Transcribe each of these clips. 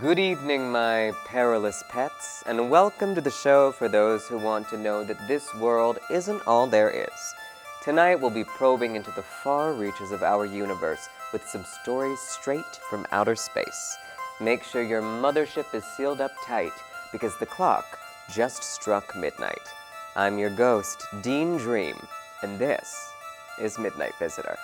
Good evening, my perilous pets, and welcome to the show for those who want to know that this world isn't all there is. Tonight we'll be probing into the far reaches of our universe with some stories straight from outer space. Make sure your mothership is sealed up tight because the clock just struck midnight. I'm your ghost, Dean Dream, and this is Midnight Visitor.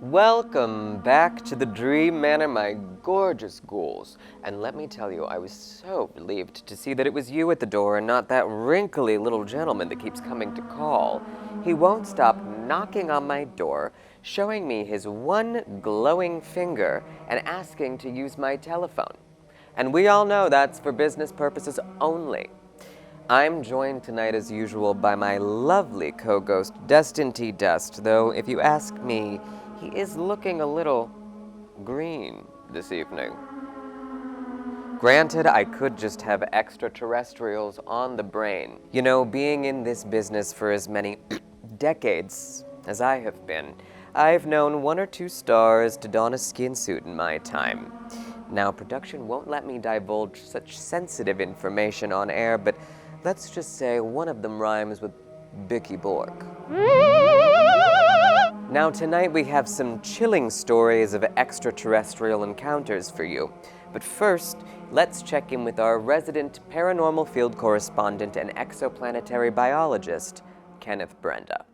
Welcome back to the Dream Manor, my gorgeous ghouls. And let me tell you, I was so relieved to see that it was you at the door and not that wrinkly little gentleman that keeps coming to call. He won't stop knocking on my door, showing me his one glowing finger and asking to use my telephone. And we all know that's for business purposes only. I'm joined tonight as usual by my lovely co-ghost, Dustin T. Dust, though if you ask me, he is looking a little green this evening. Granted, I could just have extraterrestrials on the brain. You know, being in this business for as many decades as I have been, I've known one or two stars to don a skin suit in my time. Now, production won't let me divulge such sensitive information on air, but let's just say one of them rhymes with Bicky Bork. Now tonight we have some chilling stories of extraterrestrial encounters for you. But first, let's check in with our resident paranormal field correspondent and exoplanetary biologist, Kenneth Brenda.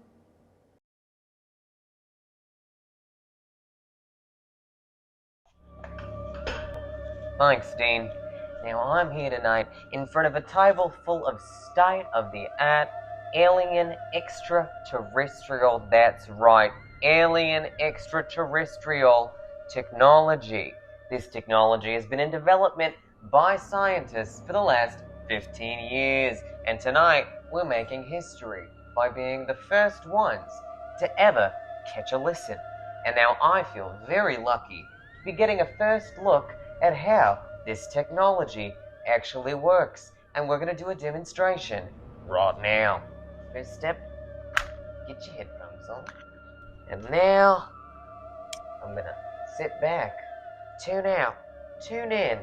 Thanks, Dean. Now I'm here tonight in front of a table full of state-of-the-art alien extraterrestrial, that's right, alien extraterrestrial technology. This technology has been in development by scientists for the last 15 years, and tonight we're making history by being the first ones to ever catch a listen. And now I feel very lucky to be getting a first look at how this technology actually works, and we're going to do a demonstration right now. First step, get your headphones on. And now, I'm going to sit back, tune out, tune in,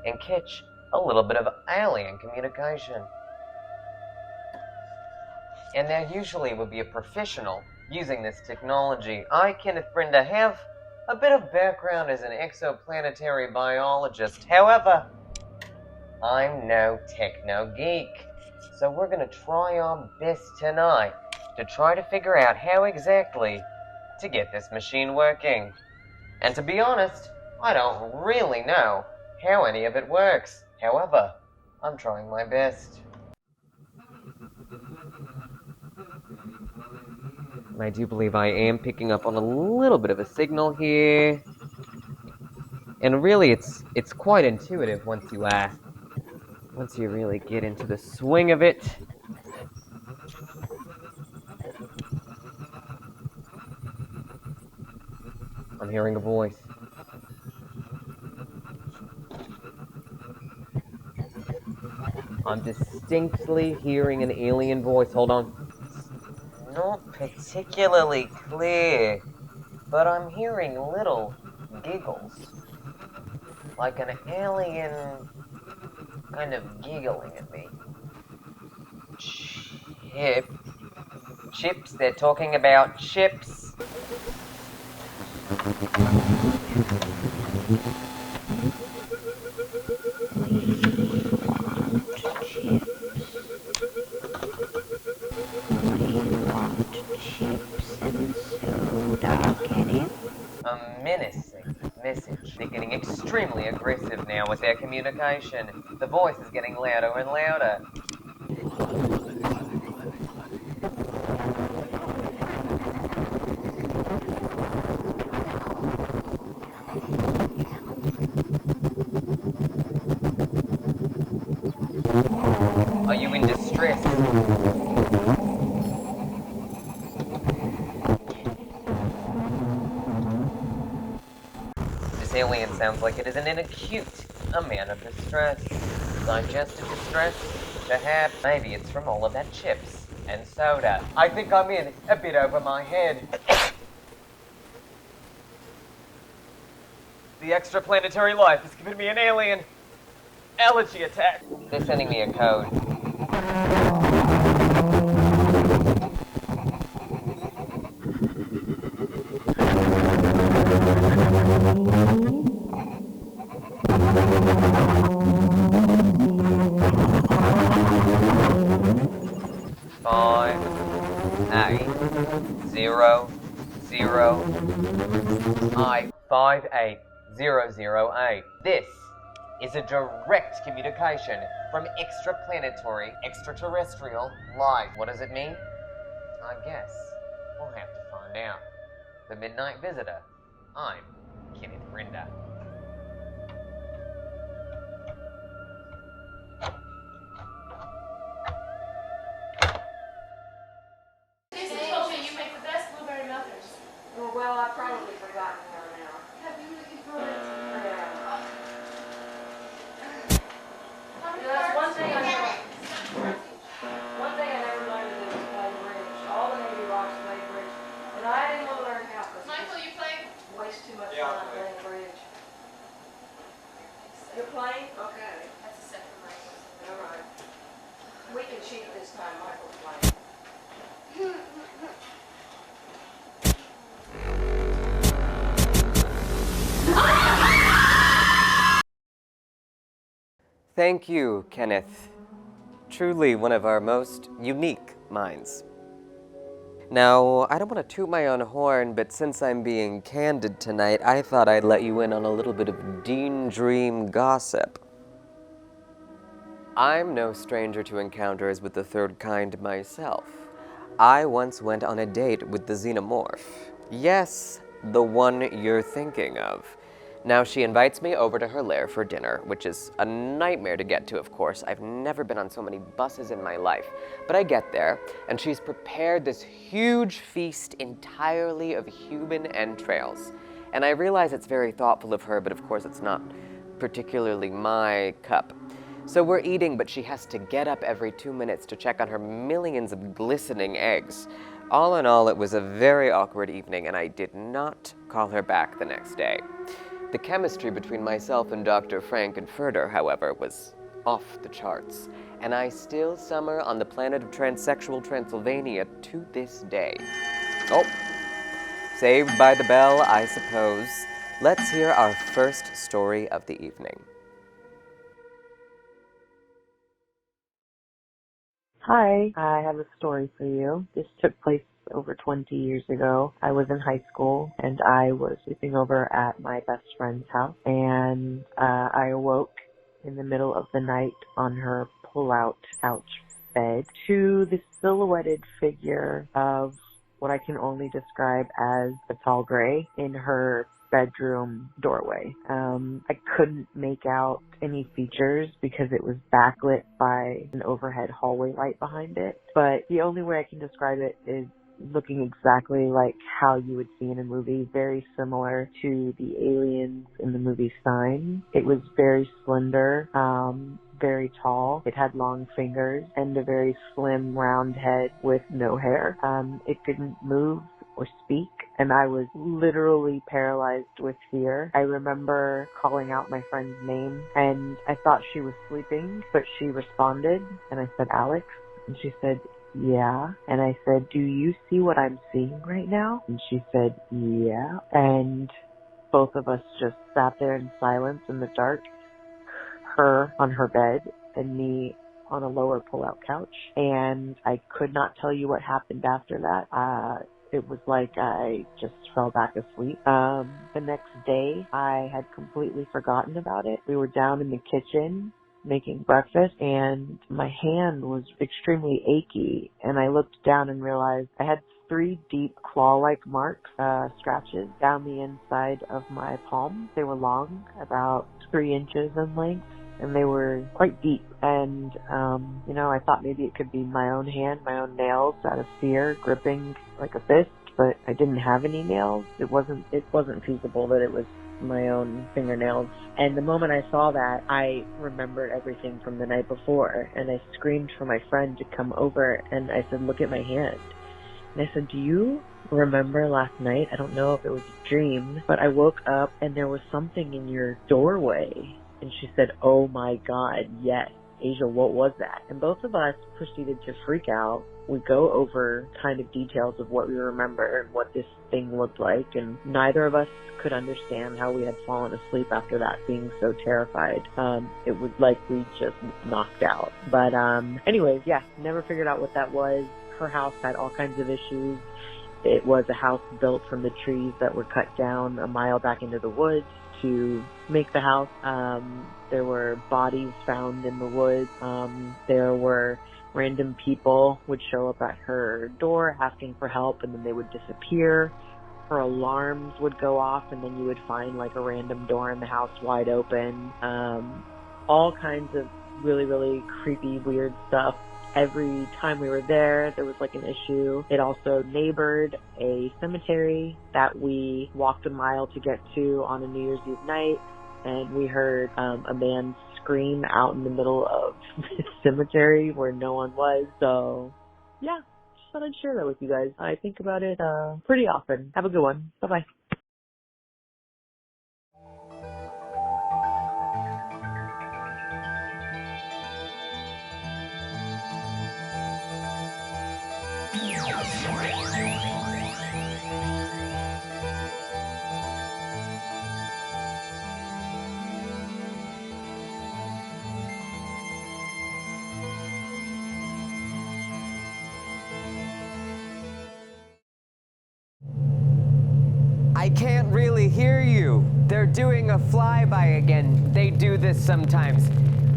and catch a little bit of alien communication. And there usually would be a professional using this technology. I, Kenneth Brenda, have a bit of background as an exoplanetary biologist. However, I'm no techno geek. So we're going to try our best tonight to try to figure out how exactly to get this machine working. And to be honest, I don't really know how any of it works. However, I'm trying my best. I do believe I am picking up on a little bit of a signal here. And really, it's quite intuitive once you really get into the swing of it. I'm hearing a voice. I'm distinctly hearing an alien voice. Hold on. Not particularly clear, but I'm hearing little giggles. Like an alien kind of giggling at me. Chips, they're talking about chips. this. They're getting extremely aggressive now with their communication. The voice is getting louder and louder. Are you in distress? This alien sounds like it is in an acute amount of distress. Digestive distress? Perhaps. Maybe it's from all of that chips and soda. I think I'm in a bit over my head. The extraplanetary life has given me an alien allergy attack. They're sending me a code. Five, 8, 0, 0, 58008. This is a direct communication from extraterrestrial life. What does it mean? I guess we'll have to find out. The Midnight Visitor. I'm Kenneth Brenda. Well, I've probably forgotten her now. Have you looking for it? Yeah. How many That's cards? one thing I never learned to do was play bridge. All the Navy rocks play bridge. And I didn't want to learn how because Michael, you playing? waste too much time playing bridge. You're playing? Okay. That's a set for Michael. All right. We can cheat this time. Michael's playing. Thank you, Kenneth. Truly one of our most unique minds. Now, I don't want to toot my own horn, but since I'm being candid tonight, I thought I'd let you in on a little bit of Dream gossip. I'm no stranger to encounters with the third kind myself. I once went on a date with the Xenomorph. Yes, the one you're thinking of. Now, she invites me over to her lair for dinner, which is a nightmare to get to, of course. I've never been on so many buses in my life. But I get there, and she's prepared this huge feast entirely of human entrails. And I realize it's very thoughtful of her, but of course it's not particularly my cup. So we're eating, but she has to get up every 2 minutes to check on her millions of glistening eggs. All in all, it was a very awkward evening, and I did not call her back the next day. The chemistry between myself and Dr. Frankenfurter, however, was off the charts, and I still summer on the planet of transsexual Transylvania to this day. Oh, saved by the bell, I suppose. Let's hear our first story of the evening. Hi, I have a story for you. This took place over 20 years ago. I was in high school and I was sleeping over at my best friend's house, and I awoke in the middle of the night on her pull-out couch bed to the silhouetted figure of what I can only describe as a tall gray in her bedroom doorway. I couldn't make out any features because it was backlit by an overhead hallway light behind it, but the only way I can describe it is looking exactly like how you would see in a movie, very similar to the aliens in the movie Sign. It was very slender, very tall. It had long fingers and a very slim, round head with no hair. It didn't move or speak, and I was literally paralyzed with fear. I remember calling out my friend's name, and I thought she was sleeping, but she responded, and I said, "Alex," and she said, "Yeah." And I said, "Do you see what I'm seeing right now?" And she said, "Yeah." And both of us just sat there in silence in the dark, her on her bed and me on a lower pull-out couch. And I could not tell you what happened after that. it was like I just fell back asleep. The next day, I had completely forgotten about it. We were down in the kitchen making breakfast, and my hand was extremely achy, and I looked down and realized I had 3 deep claw-like marks, scratches down the inside of my palm. They were long, about 3 inches in length, and they were quite deep. And, I thought maybe it could be my own hand, my own nails out of fear, gripping like a fist, but I didn't have any nails. It wasn't feasible that it was my own fingernails. And the moment I saw that, I remembered everything from the night before, and I screamed for my friend to come over, and I said, look at my hand. And I said, do you remember last night? I don't know if it was a dream, but I woke up and there was something in your doorway. And she said, oh my God, yes. Asia, what was that? And both of us proceeded to freak out. We go over kind of details of what we remember and what this thing looked like, and neither of us could understand how we had fallen asleep after that, being so terrified. It was like we just knocked out. But anyways, yeah, never figured out what that was. Her house had all kinds of issues. It was a house built from the trees that were cut down a mile back into the woods to make the house. There were bodies found in the woods. There were random people would show up at her door asking for help, and then they would disappear. Her alarms would go off, and then you would find like a random door in the house wide open. All kinds of really, really creepy, weird stuff. Every time we were there was like an issue. It also neighbored a cemetery that we walked a mile to get to on a New Year's Eve night, and we heard a man scream out in the middle of the cemetery where no one was. So, yeah, just thought I'd share that with you guys. I think about it pretty often. Have a good one. Bye-bye. I can't really hear you. They're doing a flyby again. They do this sometimes.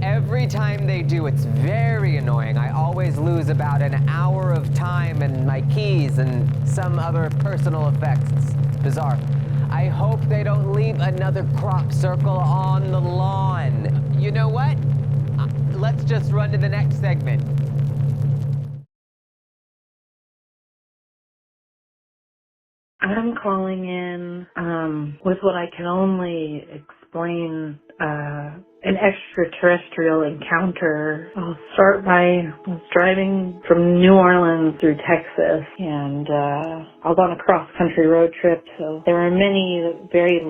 Every time they do, it's very annoying. I always lose about an hour of time and my keys and some other personal effects. It's bizarre. I hope they don't leave another crop circle on the lawn. You know what? Let's just run to the next segment. I'm calling in with what I can only explain an extraterrestrial encounter. I'll start by I was driving from New Orleans through Texas, and I was on a cross-country road trip, so there were many very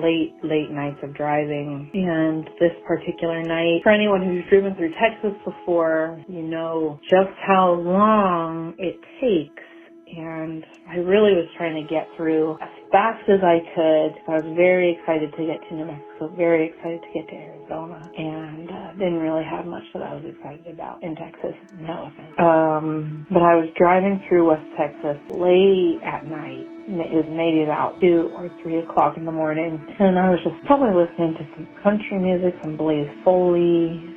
late nights of driving. And this particular night, for anyone who's driven through Texas before, you know just how long it takes. And I really was trying to get through as fast as I could. I was very excited to get to New Mexico, very excited to get to Arizona, and didn't really have much that I was excited about in Texas, no offense. But I was driving through West Texas late at night. It was maybe about 2 or 3 o'clock in the morning, and I was just probably listening to some country music, some Blaze Foley,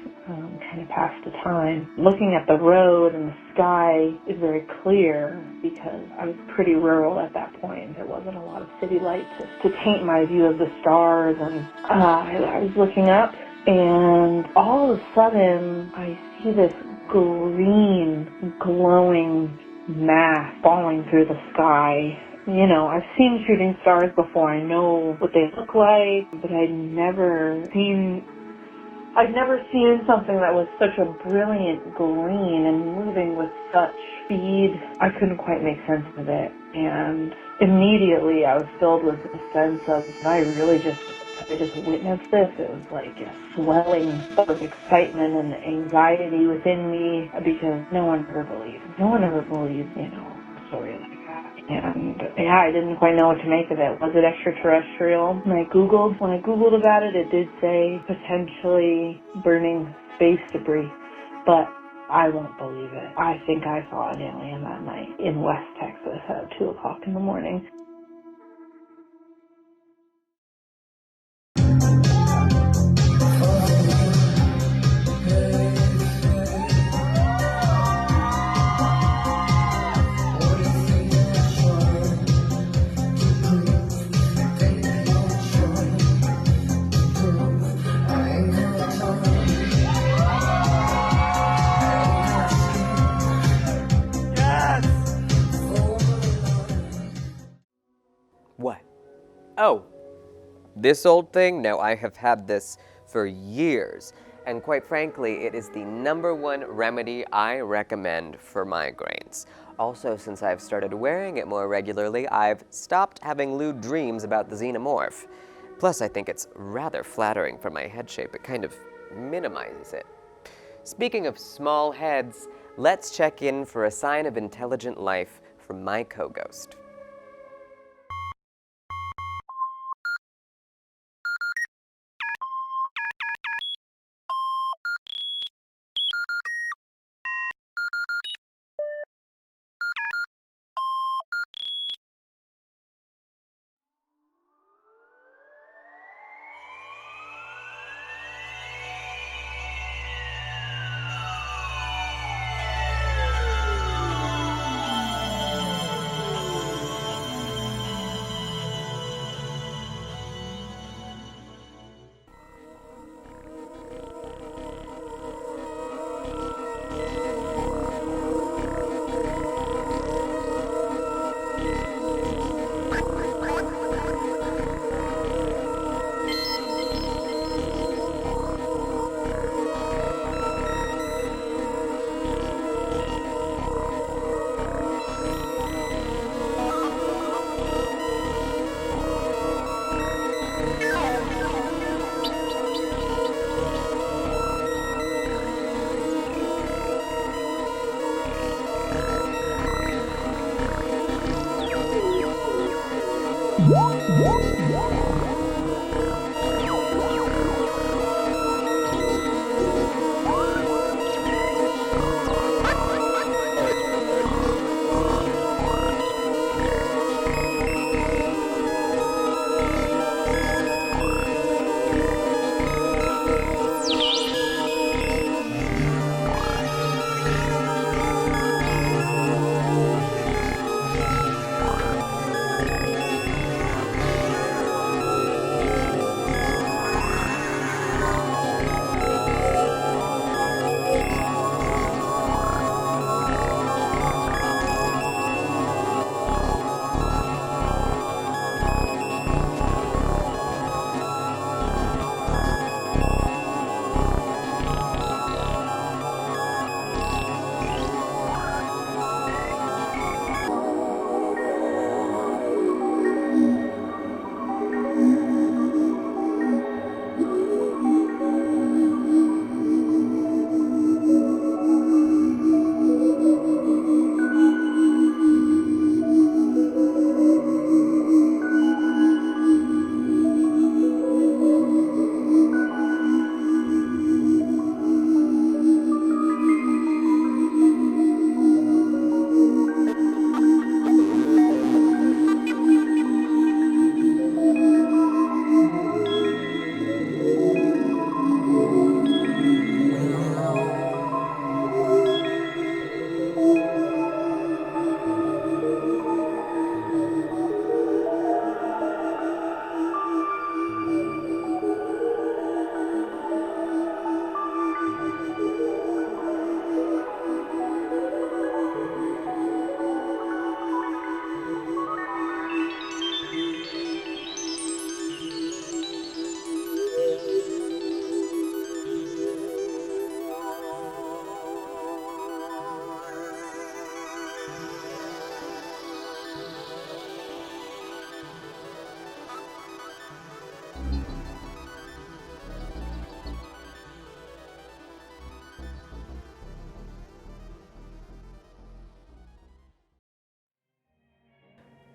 kind of pass the time. Looking at the road and the sky is very clear because I was pretty rural at that point. There wasn't a lot of city lights to taint my view of the stars. And I was looking up, and all of a sudden I see this green, glowing mass falling through the sky. You know, I've seen shooting stars before. I know what they look like, but I'd never seen something that was such a brilliant green and moving with such speed. I couldn't quite make sense of it. And immediately I was filled with a sense of, I just witnessed this. It was like a swelling of excitement and anxiety within me, because no one ever believed, a story like that. And yeah, I didn't quite know what to make of it. Was it extraterrestrial? When I Googled about it, it did say potentially burning space debris. But I won't believe it. I think I saw an alien that night in West Texas at 2 o'clock in the morning. What? Oh, this old thing? No, I have had this for years. And quite frankly, it is the #1 remedy I recommend for migraines. Also, since I've started wearing it more regularly, I've stopped having lewd dreams about the Xenomorph. Plus, I think it's rather flattering for my head shape. It kind of minimizes it. Speaking of small heads, let's check in for a sign of intelligent life from my co-ghost.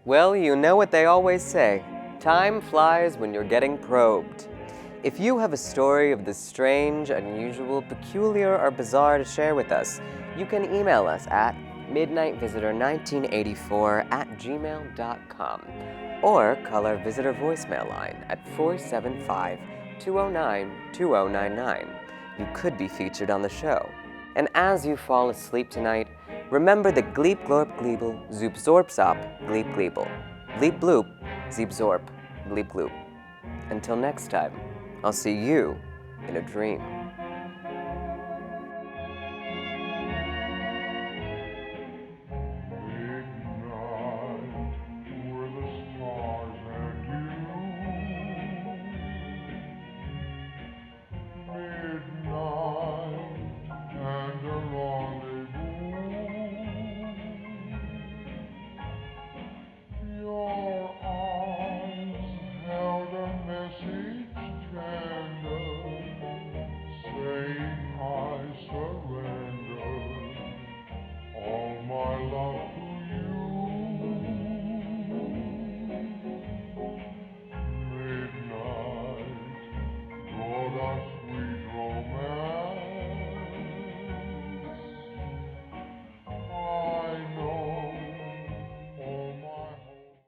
Well, you know what they always say. Time flies when you're getting probed. If you have a story of the strange, unusual, peculiar, or bizarre to share with us, you can email us at midnightvisitor1984@gmail.com or call our visitor voicemail line at 475-209-2099. You could be featured on the show. And as you fall asleep tonight, remember the gleep glorp gleeble, zoop zorp zop, gleep gleeble. Bleep bloop, zeep zorp, bleep gloop. Until next time, I'll see you in a dream.